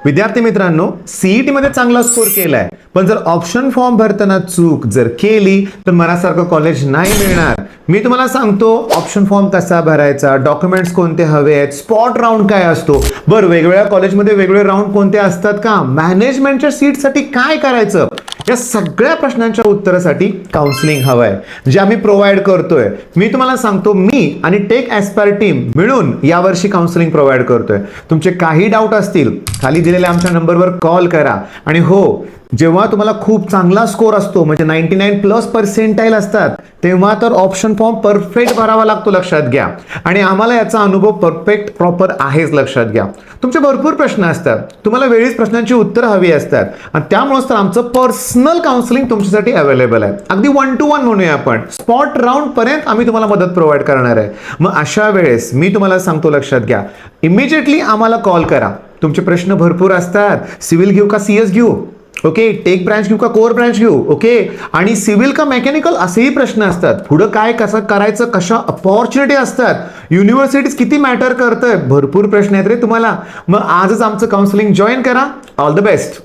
विद्यार्थी मित्रांनो, सीईटी मध्ये चांगला स्कोर केलाय, पण जर ऑप्शन फॉर्म भरताना चूक जर केली तर मनासारखं कॉलेज नाही मिळणार. मी तुम्हाला सांगतो ऑप्शन फॉर्म कसा भरायचा, डॉक्युमेंट्स कोणते हवे आहेत, स्पॉट राऊंड काय असतो, बरं वेगवेगळ्या कॉलेजमध्ये वेगवेगळे राऊंड कोणते असतात का, मॅनेजमेंटच्या सीटसाठी काय करायचं, या सगळ्या प्रश्नांच्या उत्तरासाठी काउन्सिलिंग हवंय जे आम्ही प्रोव्हाइड करतोय. मी तुम्हाला सांगतो, मी आणि टेक ॲस्पायर टीम मिळून यावर्षी काउन्सिलिंग प्रोव्हाइड करतोय. तुमचे काही डाऊट असतील खाली दिलेल्या आमच्या नंबरवर कॉल करा. आणि हो, जेव्हा तुम्हाला खूप चांगला स्कोर असतो म्हणजे 99+ असतात तेव्हा तर ऑप्शन फॉर्म परफेक्ट भरावा लागतो, लक्षात घ्या. आणि आम्हाला याचा अनुभव परफेक्ट प्रॉपर आहेच, लक्षात घ्या. तुमचे भरपूर प्रश्न असतात, तुम्हाला वेळीच प्रश्नांची उत्तरं हवी असतात आणि त्यामुळेच तर आमचं पर्सनल काउन्सिलिंग तुमच्यासाठी अवेलेबल आहे. अगदी 1 to 1 म्हणूया आपण, स्पॉट राऊंड पर्यंत आम्ही तुम्हाला मदत प्रोव्हाइड करणार आहे. मग अशा वेळेस मी तुम्हाला सांगतो, लक्षात घ्या, इमिजिएटली आम्हाला कॉल करा. तुमचे प्रश्न भरपूर असतात, सिव्हिल घेऊ का CS घेऊ, ओके, टेक ब्रांच घेऊ का कोर ब्रांच घेऊ, ओके, आणि सिव्हिल का मेकॅनिकल असेही प्रश्न असतात. पुढं काय कसं करायचं, कशा अपॉर्च्युनिटी असतात, युनिव्हर्सिटीज किती मॅटर करतंय, भरपूर प्रश्न आहेत रे तुम्हाला. मग आजच आमचं काउन्सिलिंग जॉईन करा. All the best.